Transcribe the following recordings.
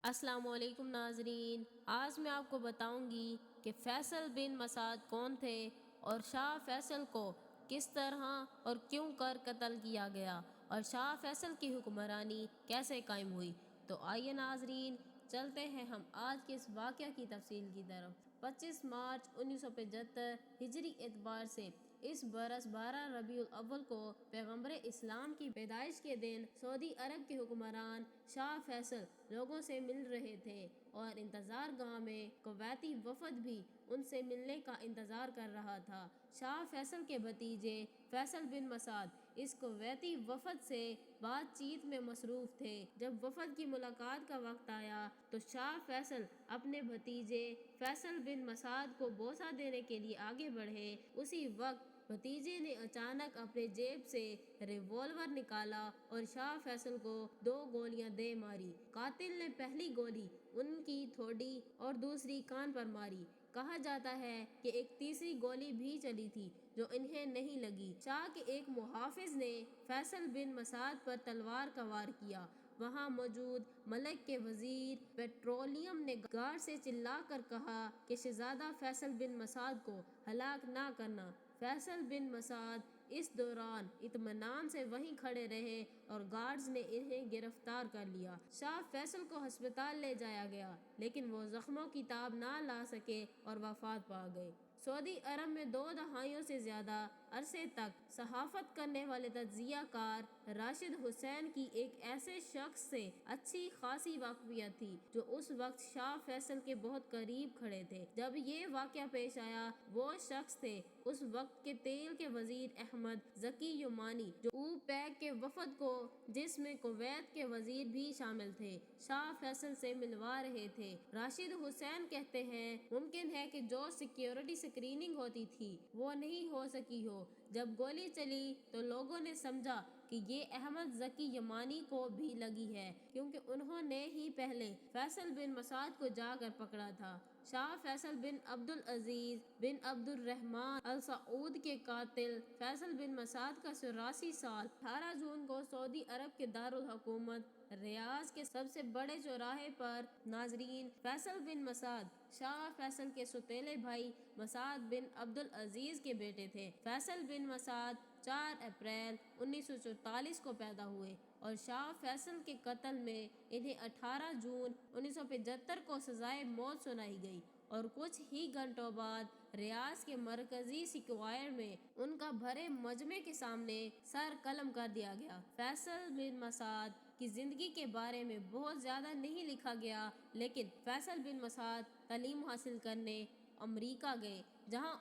السلام علیکم ناظرین، آج میں آپ کو بتاؤں گی کہ فیصل بن مسعود کون تھے اور شاہ فیصل کو کس طرح اور کیوں کر قتل کیا گیا اور شاہ فیصل کی حکمرانی کیسے قائم ہوئی۔ تو آئیے ناظرین، چلتے ہیں ہم آج کے اس واقعہ کی تفصیل کی طرف۔ 25 مارچ 1975 ہجری اعتبار سے اس برس 12 ربیع الاول کو پیغمبر اسلام کی پیدائش کے دن سعودی عرب کے حکمران شاہ فیصل لوگوں سے مل رہے تھے اور انتظار گاہ میں کویتی وفد بھی ان سے ملنے کا انتظار کر رہا تھا۔ شاہ فیصل کے بھتیجے فیصل بن مسعود اس کویتی وفد سے بات چیت میں مصروف تھے۔ جب وفد کی ملاقات کا وقت آیا تو شاہ فیصل اپنے بھتیجے فیصل بن مسعود کو بوسہ دینے کے لیے آگے بڑھے۔ اسی وقت بھتیجے نے اچانک اپنے جیب سے ریوالور نکالا اور شاہ فیصل کو 2 گولیاں دے ماری۔ قاتل نے پہلی گولی ان کی ٹھوڑی اور دوسری کان پر ماری۔ کہا جاتا ہے کہ ایک تیسری گولی بھی چلی تھی جو انہیں نہیں لگی۔ شاہ کے ایک محافظ نے فیصل بن مسعود پر تلوار کا وار کیا۔ وہاں موجود ملک کے وزیر پیٹرولیم نے گارڈ سے چلا کر کہا کہ شہزادہ فیصل بن مسعود کو ہلاک نہ کرنا۔ فیصل بن مسعود اس دوران اطمینان سے وہیں کھڑے رہے اور گارڈز نے انہیں گرفتار کر لیا۔ شاہ فیصل کو ہسپتال لے جایا گیا لیکن وہ زخموں کی تاب نہ لا سکے اور وفات پا گئے۔ سعودی عرب میں 2 دہائیوں سے زیادہ عرصے تک صحافت کرنے والے تجزیہ کار راشد حسین کی ایک ایسے شخص سے اچھی خاصی واقفیت تھی جو اس وقت شاہ فیصل کے بہت قریب کھڑے تھے جب یہ واقعہ پیش آیا۔ وہ شخص تھے اس وقت کے تیل کے وزیر احمد ذکی یمانی جو اوپیک کے وفد کو جس میں کویت کے وزیر بھی شامل تھے شاہ فیصل سے ملوا رہے تھے۔ راشد حسین کہتے ہیں ممکن ہے کہ جو سیکیورٹی اسکریننگ ہوتی تھی وہ نہیں ہو سکی ہو۔ جب گولی چلی تو لوگوں نے سمجھا کہ یہ احمد ذکی یمانی کو بھی لگی ہے کیونکہ انہوں نے ہی پہلے فیصل بن مسعود کو جا کر پکڑا تھا۔ شاہ فیصل بن عبدالعزیز بن عبد الرحمن ال سعود کے قاتل فیصل بن مسعود کا 84 سال 18 جون کو سعودی عرب کے دارالحکومت ریاض کے سب سے بڑے چوراہے پر۔ ناظرین، فیصل بن مسعود شاہ فیصل کے سوتیلے بھائی مسعود بن عبدالعزیز کے بیٹے تھے۔ فیصل بن مسعود 4 اپریل 1944 کو پیدا ہوئے اور شاہ فیصل کے قتل میں انہیں 18 جون 1975 کو سزائے موت سنائی گئی اور کچھ ہی گھنٹوں بعد ریاض کے مرکزی سکوائر میں ان کا بھرے مجمع کے سامنے سر قلم کر دیا گیا۔ فیصل بن مسعود کی زندگی کے بارے میں بہت زیادہ نہیں لکھا گیا لیکن فیصل بن مسعود تعلیم حاصل کرنے امریکہ گئے جہاں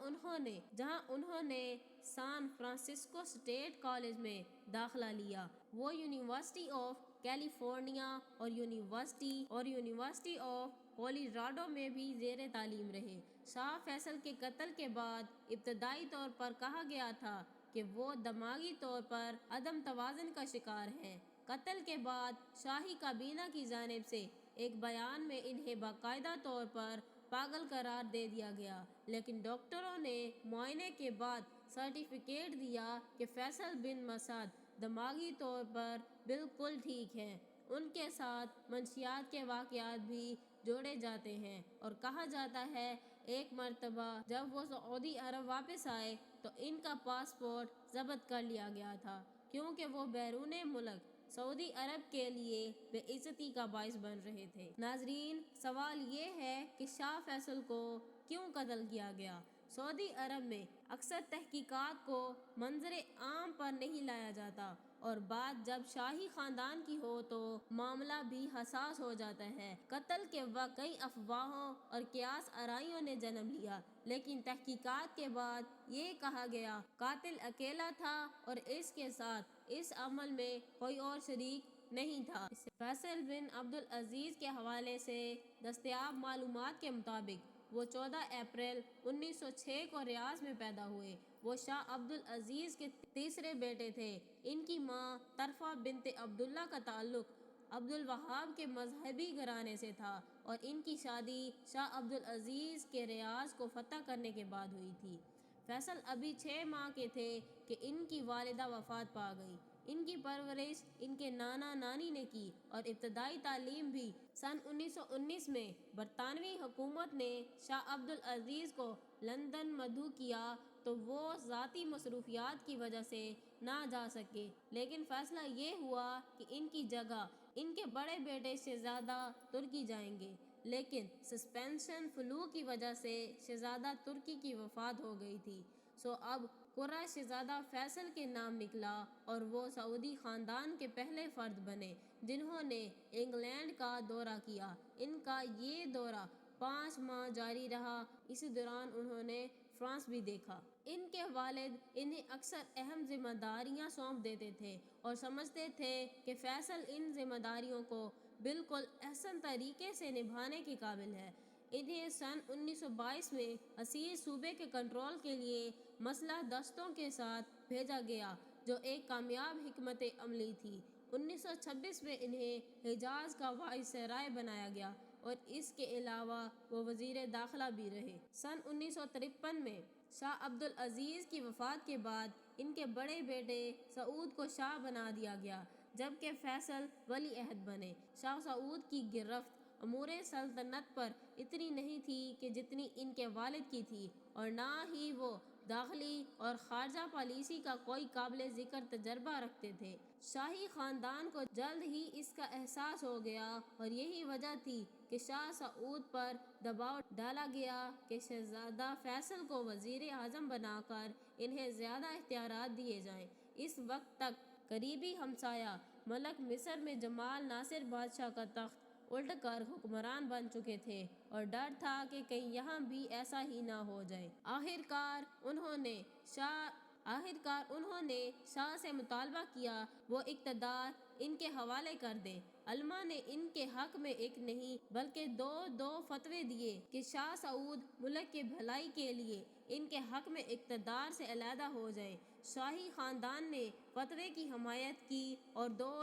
انہوں نے سان فرانسسکو اسٹیٹ کالج میں داخلہ لیا۔ وہ یونیورسٹی آف کیلیفورنیا اور یونیورسٹی آف کولیراڈو میں بھی زیر تعلیم رہے۔ شاہ فیصل کے قتل کے بعد ابتدائی طور پر کہا گیا تھا کہ وہ دماغی طور پر عدم توازن کا شکار ہیں۔ قتل کے بعد شاہی کابینہ کی جانب سے ایک بیان میں انہیں باقاعدہ طور پر پاگل قرار دے دیا گیا لیکن ڈاکٹروں نے معائنے کے بعد سرٹیفکیٹ دیا کہ فیصل بن مسعود دماغی طور پر بالکل ٹھیک ہیں۔ ان کے ساتھ منشیات کے واقعات بھی جوڑے جاتے ہیں اور کہا جاتا ہے ایک مرتبہ جب وہ سعودی عرب واپس آئے تو ان کا پاسپورٹ ضبط کر لیا گیا تھا کیونکہ وہ بیرون ملک سعودی عرب کے لیے بے عزتی کا باعث بن رہے تھے۔ ناظرین، سوال یہ ہے کہ شاہ فیصل کو کیوں قتل کیا گیا؟ سعودی عرب میں اکثر تحقیقات کو منظر عام پر نہیں لایا جاتا اور بات جب شاہی خاندان کی ہو تو معاملہ بھی حساس ہو جاتا ہے۔ قتل کے وقت کئی افواہوں اور قیاس آرائیوں نے جنم لیا لیکن تحقیقات کے بعد یہ کہا گیا قاتل اکیلا تھا اور اس کے ساتھ اس عمل میں کوئی اور شریک نہیں تھا۔ فیصل بن عبدالعزیز کے حوالے سے دستیاب معلومات کے مطابق وہ 14 اپریل 1906 کو ریاض میں پیدا ہوئے۔ وہ شاہ عبدالعزیز کے تیسرے بیٹے تھے۔ ان کی ماں طرفہ بنت عبداللہ کا تعلق عبدالوہاب کے مذہبی گھرانے سے تھا اور ان کی شادی شاہ عبدالعزیز کے ریاض کو فتح کرنے کے بعد ہوئی تھی۔ فیصل ابھی 6 ماہ کے تھے کہ ان کی والدہ وفات پا گئی۔ ان کی پرورش ان کے نانا نانی نے کی اور ابتدائی تعلیم بھی۔ سن 1919 میں برطانوی حکومت نے شاہ عبد العزیز کو لندن مدعو کیا تو وہ ذاتی مصروفیات کی وجہ سے نہ جا سکے، لیکن فیصلہ یہ ہوا کہ ان کی جگہ ان کے بڑے بیٹے شہزادہ ترکی جائیں گے، لیکن سسپینشن فلو کی وجہ سے شہزادہ ترکی کی وفات ہو گئی تھی، سو اب قرہ شہزادہ فیصل کے نام نکلا اور وہ سعودی خاندان کے پہلے فرد بنے جنہوں نے انگلینڈ کا دورہ کیا۔ ان کا یہ دورہ 5 ماہ جاری رہا، اسی دوران انہوں نے فرانس بھی دیکھا۔ ان کے والد انہیں اکثر اہم ذمہ داریاں سونپ دیتے تھے اور سمجھتے تھے کہ فیصل ان ذمہ داریوں کو بالکل احسن طریقے سے نبھانے کے قابل ہے۔ انہیں سن 1922 میں اسیر صوبے کے کنٹرول کے لیے مسلح دستوں کے ساتھ بھیجا گیا جو ایک کامیاب حکمت عملی تھی۔ 1926 میں انہیں حجاز کا وائسرائے بنایا گیا اور اس کے علاوہ وہ وزیر داخلہ بھی رہے۔ سن 1953 میں شاہ عبد العزیز کی وفات کے بعد ان کے بڑے بیٹے سعود کو شاہ بنا دیا گیا، جبکہ فیصل ولی عہد بنے۔ شاہ سعود کی گرفت امور سلطنت پر اتنی نہیں تھی کہ جتنی ان کے والد کی تھی، اور نہ ہی وہ داخلی اور خارجہ پالیسی کا کوئی قابل ذکر تجربہ رکھتے تھے۔ شاہی خاندان کو جلد ہی اس کا احساس ہو گیا اور یہی وجہ تھی کہ شاہ سعود پر دباؤ ڈالا گیا کہ شہزادہ فیصل کو وزیر اعظم بنا کر انہیں زیادہ اختیارات دیے جائیں۔ اس وقت تک قریبی ہمسایہ ملک مصر میں جمال ناصر بادشاہ کا تخت الٹ کر حکمران بن چکے تھے اور ڈر تھا کہ کہیں یہاں بھی ایسا ہی نہ ہو جائے۔ آخرکار انہوں نے شاہ سے مطالبہ کیا وہ اقتدار ان کے حوالے کر دے۔ علماء نے ان کے حق میں ایک نہیں بلکہ دو فتوے دیے کہ شاہ سعود ملک کی بھلائی کے لیے ان کے حق میں اقتدار سے علیحدہ ہو جائیں۔ شاہی خاندان نے فتوے کی حمایت کی اور 2